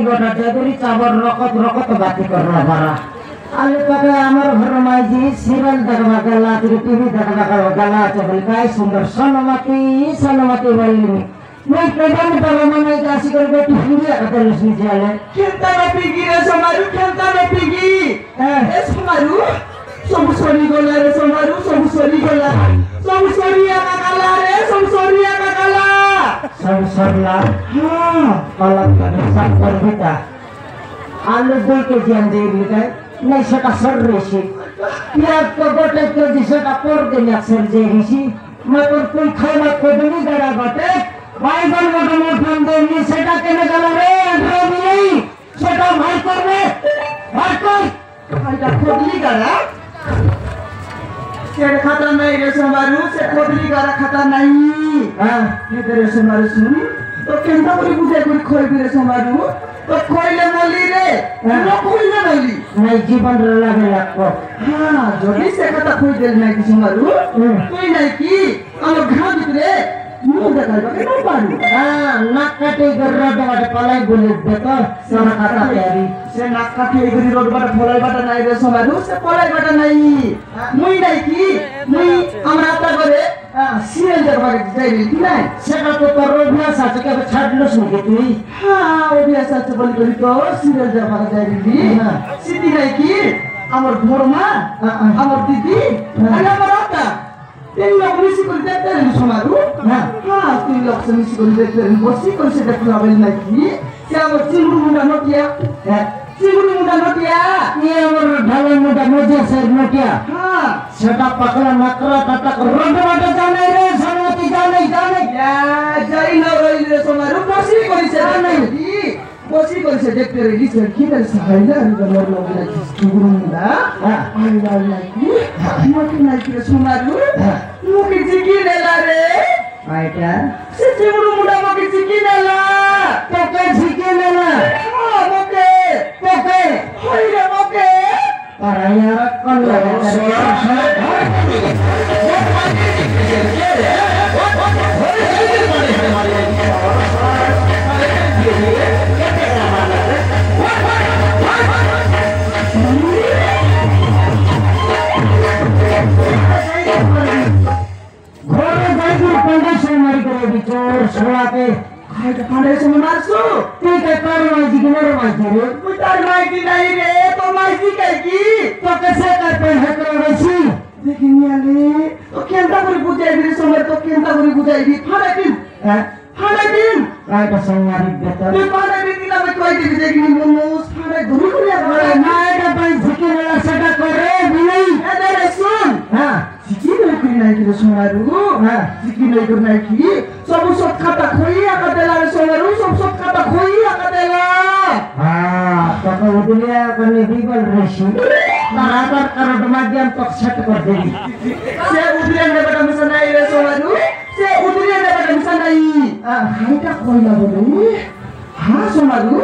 গোটা দেবরি চাবর রকত রকত বাতি করলা বারা আলে পাকে আমার ঘর মাইজি সিরিয়াল দেখবা গেলা টিভি দেখবা গেলা আছে বলি কাই সুন্দর সনমতি বললি मैं प्रधान परमाने जासी कर बेटी हिंदी आता लक्ष्मी जाले खेलता में पिगी रे समारू खेलता में पिगी ए समारू सब सोरी गोला रे समारू सब सोरी गोला सब सोरिया का काला रे सब सोरिया का काला सब सरला हां अलग कर सब कर बेटा आलू दे के जान दे बेटा नहीं सका सर रेसी यार तो गोटे के दिसटा पर के नक्सर जे रिसी मैं तो कोई खाना को नहीं गड़ा बाटे বাইগন মোটা মোটা দেনি সেটা কেনে গেল রে আন্দ্রে নেই সেটা ভাই করবে ভাই কর এটা খোদলি গাড়া সেটা খাতা নাই রে সমারু সে খোদলি গাড়া খাতা নাই হ্যাঁ এতে রে সমারু শুন তো কেনটা করে বুঝাই করে খইবি রে সমারু তো খইলে মলি রে না খইলে মলি নাই জীবন রে লাগে লাগবো হ্যাঁ যদি সে খাতা খই দেল নাই কি সমারু তুই নাই কি আমার ঘা ভিতরে मुंडा करबा के नहीं पारू हां नाक काटे कर रोड बाटे पलाई बोले दे तो सोना खाता तैयारी से नाक काटे गरी रोड बाटे फलाई बाटे নাই रे समारू से पलाई बाटे নাই মুই নাই কি মুই আমরা আতা করে সিরিয়াল দেখবা যাইলি কি নাই সেটা তো তোর অভ্যাস আছে কবে ছাড়লস নাকি তুই হ্যাঁ অভ্যাস আছে বলি করি তো সিরিয়াল দেখবা যাইলি হ্যাঁ সিটি নাই কি আমার ঘরমা আমার দিদি আর আমার আতা तीन लोग मिसी कर देखते हैं समारू हाँ तीन लोग से मिसी कर देखते हैं बसी कर से देखते हैं ना कि क्या वो चिंगुर मुंडा नोटिया ये और ढाला मुंडा मोजे से नोटिया हाँ सेटा पकड़ा नकरा तटक रोड बाटे जाने रे सनमती जाने या जाई न रही रे समारू बसी कर से नहीं बसी कर से देखते रही से किधर से हाइला अंदर लोग ना चिंगुर मुंडा हाँ हाइला कि मोटी नहीं कि समारू मुकी चिकी नेला रे आइटा से चिंगुर मुंडा मुकी चिकी नेला तो के चिकी नेला हाँ मोके होई रे मोके para यार कौन लगा घोड़े जाइए पंडित मारी करे बिचोर सोला पे हाय तो पांडे से मारसो ठीक है तार माइजी की मेरे माइजी रे उतार माइजी नहीं रे तो माइजी कहेगी तो कैसे करते हैं करो वैसी देखिए नियाले तो केंदा पूरी बुझाई दी समय तो केंदा पूरी बुझाई दी फाड़े दिन राइट संगारी बेटा तू फाड़े दिन ना मैं कोई दी देखनी मोमोस फाड़े धुरी धुरी अरे नाइट अपन झिकी वाला सेटा करे भी नहीं अरे सुन हां झिकी नहीं कि सोनारू हां झिकी नहीं कि सब खाता खोई आका देला रे सोनारू सब खाता खोई आका देला हां तो उदलिया कने बीबल रेशी बराबर करोड़ माध्यम तक सेट कर देगी से उदलिया ने बेटा मिशन नहीं रे सोनारू से उदलिया ने बेटा मिशन नहीं हाइटा खोइला बोलू हां सोनारू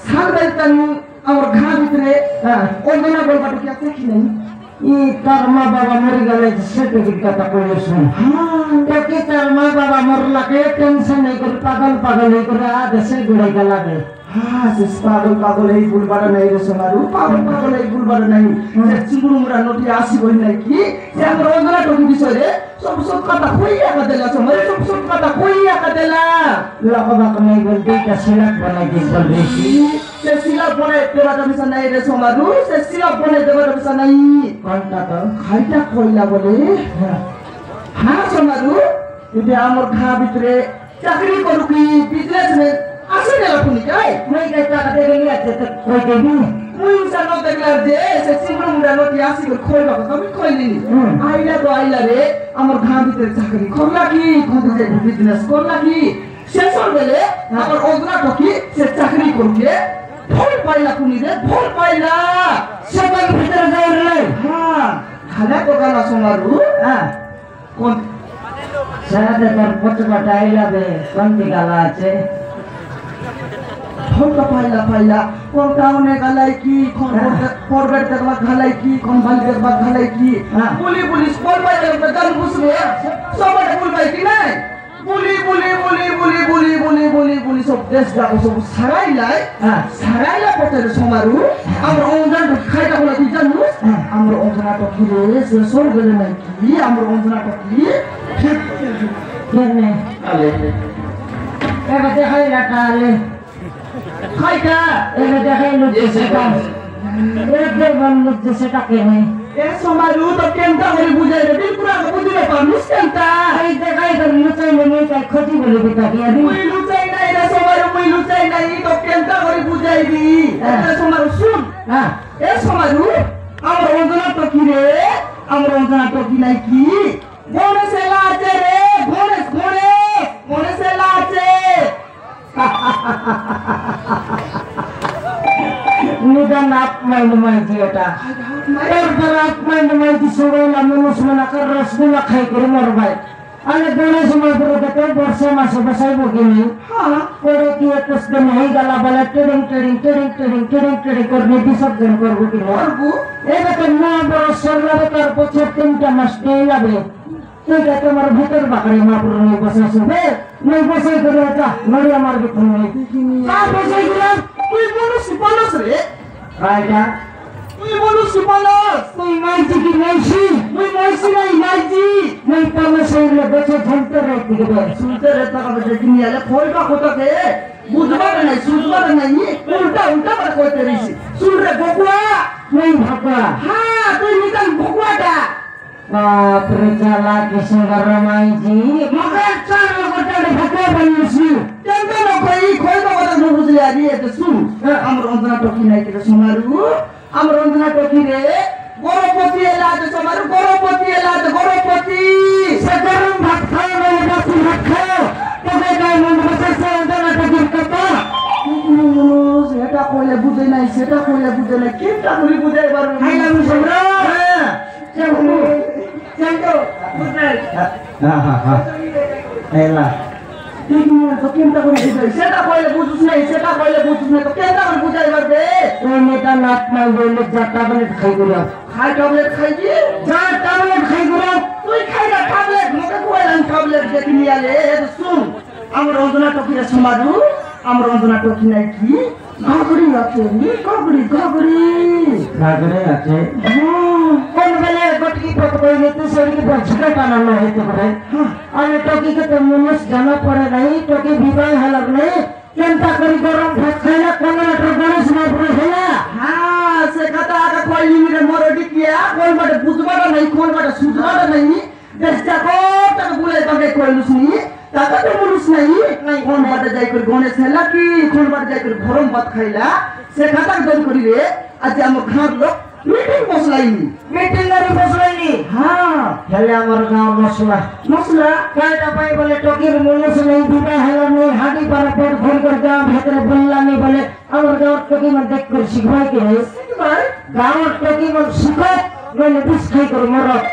साल बेतन और घा भितरे ओइ मना बोल बाटू क्या देखि नहीं ये तार माँ बाबा मर गए सेट दिक्कत कोई सुन हाँ तो कि तार माँ बाबा मर लगे टेंशन नहीं कर पागल नहीं कर आधे से गुड़े गला गए हाँ से पागल है बुलबाड़ा नहीं रे समारू पागल है बुलबाड़ा नहीं से चिंगुर मुरा नोटी आसी बोल नहीं कि से हमर ओगला टोकी विषय रे सब खाता खोई आका देला समारू सब खाता खोई आका देला लकबा नहीं बोलते क्या सिलक बना दे बोल रही से सिलक बने देवाटा मिशन नहीं रे समारू से सिलक बने देवाटा मिशन नहीं कौन का तो खाइटा खोइला बोले हाँ समारू यदि हमर घा भितरे चाकरी करू की बिजनेस में आसे देला पुनी काय मैं कहता कदे गली आते तो कोई देगी मुई इंसान नो देखला जे से चिंगुर मुंडा नोटी आसी को खोइबा कमी खोइली आइला रे हमर घा भितरे चाकरी करला की कोन जे बिजनेस करला की शेषर बेले हमर ओगरा टकी से चाकरी करके फल पाइला पुनी रे फल पाइला सकल भीतर जाए रे हां खाना को गाना सोमारू हां कोन सादे पर पच बटाइला बे कौन दिगाला আছে फल का पाइला कोन काउने गलाई की कोन फॉरवर्ड तक बात गलाई की कोन बाल तक बात गलाई की पुलिस बोल पाइला त गन घुस रे सब पुल पाइ की नहीं বুলি সব দেশ যাবো সব সারাইলাই সারাইলা পথের সমারু আমরা অঞ্জন খাইটা বলে তুই জানু আমরা অঞ্জনা তো কি রে সে সর গেলে নাকি আমরা অঞ্জনা তো কি ঠিক কেনে আলে এবার দেখাই রাখালে খাইটা এবার দেখাই সেটা এবার বললো যে সেটা কেনে এ সমারু তো কেনটা করে বুঝাই রে বিলকুল আগে বুঝিলে পারলুস কেনটা এই দেখাই তো লুচাই নেই তাই ক্ষতি বলে দিতা কি আমি মুই লুচাই নাই রে সমারু মুই লুচাই নাই তো কেনটা করে বুঝাইবি এ সমারু শুন হ্যাঁ এ সমারু আমরা অঞ্জনা তো কি রে আমরা অঞ্জনা তো কি নাই কি গণেশ এলা আছে রে গণেশ এলা আছে নিদান আপমাইন মাইজি এটা এরপর আপমাইন মাইজি সবাইলা মানুষ মনে কর রসগোল্লা খাই করে মরবাই আমি গণেশ মাপুরে দেখে বর্ষা মাসে বসাইব কিনি পরে কি একুশ দিন হয়ে গেল বলে ট্রেডিং করে বিসর্জন করবো কিনা এবার বড় সরলাবে তার বছর 3টা মাস পেয়ে যাবে ঠিক আছে তোমার ভিতর বাকরে মাপুরে নিয়ে বসাইছো নই বসাই করে এটা নড়ি আমার ভিতর নেই বসাই দিলাম তুই বলুস রে রাইটা তুই বলুস তুই মাইজি কি মাইছি তুই মাইছি নাই মাইজি নাই পামে সেইলে বেঁচে ঝলতে রাখতে গেবে শুনতে রে টাকা বেঁচে কিনে আলে কইবা কোথাকে বুঝবা নাই শুনবা নাই উল্টা করে কইতে রইছি শুন রে বকুয়া নাই ভাকা হ্যাঁ তুই নিতাম বকুয়াটা বাপরে চালা কিশোর মাইজি মগের চাল গোটা ভাকা বানিয়েছি কেনটা নকই কইবা কথা ন বুঝলি আদি এতে শুন আমরা অঞ্জনা টকি নাই কে সমারু আমরা অঞ্জনা টকি রে গরপতি এলা আছে সমারু গরপতি সে গরম ভাত খাও না বাসি ভাত খাও তবে গায়ে মন বসেছে অঞ্জনা টকির কথা সেটা কইলে বুঝে নাই কেনটা করে বুঝাই পারবো খাইলাম সম্রা হ্যাঁ চলো বুঝাই এলা তো কেনটা করে বুঝাই সেটা কইলে বুঝুস নাই তো কেনটা করে বুঝাই পারবে ওই নেতা নাক মাই বললে যা ট্যাবলেট খাই গুলো খাই ট্যাবলেট খাইছি যা ট্যাবলেট খাই গুলো তুই খাই না ট্যাবলেট মোকে কইলাম ট্যাবলেট দেখি নিয়ে আলে শুন আমার অঞ্জনা টকিরা সমাজু আমার অঞ্জনা টকি নাই কি ঘাগড়ি আছে ঘাগড়ি আছে কোন বেলে গটকি পক কইলে তুই সরিকে বছকা টানানো হইতে পারে আমি টকিকে তো মনুষ জানা পড়ে নাই টকি বিবাহ হলার নাই কেনটা করি গরম ভাত খাইলা কোন গণেশ মাপুরে হেলা হ্যাঁ সে কথা আগে কইলি রে মরডি কিয়া কোন বাটে বুঝবাটা নাই কোন বাটে সুঝবাটা নাই দেশটা কোটা বলে তোকে কইলুস নি টাকা তো বলুস নাই কোন বাটে যাই করে গণেশ হেলা কি কোন বাটে যাই করে গরম ভাত খাইলা সে কথা দন করি রে আজ আমার ঘর লোক মিটিং বসলাইনি হ্যাঁ হেলে আমার গাঁও মশলা কয়টা পাই বলে টকির মনুষ নেই বিবাহ হেলা নেই হাঁটি পাড়া পেট ভর করে গাঁও ভেতরে বললানি বলে আমার গাঁওর টকি মানে দেখ করে শিখবাই কি গাঁওর টকি মানে শিখক নইলে বিষ খাই করে মরক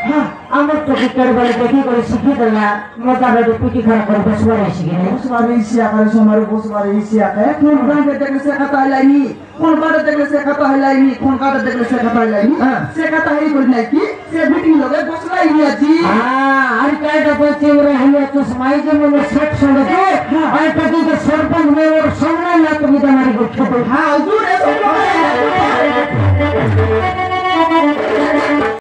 আমার টকি করে বলে দেখি করে শিখি দেলা মোটামুটি পিটি খারাপ করে বসবারে শিখি নেই বসবারে ইসিয়া করে সমারু বসবারে ইসিয়া করে কোন গাঁওতে দেখলে সে কথা হইলাইনি কোন বাড়ি দেখলে সে কথা হইলাইনি কোন কাটে দেখলে সে কথা হইলাইনি সে কথা হই করি নাই কি সে মিটিং লগে বসলাইনি আজি আর কয়টা বলছে ওরা হইয়া তো সমাই যে মনে সেট সঙ্গে আর টকি কে সরপঞ্চ মেয়র সামনে না তুমি তোমারি করছো হ্যাঁ হুজুর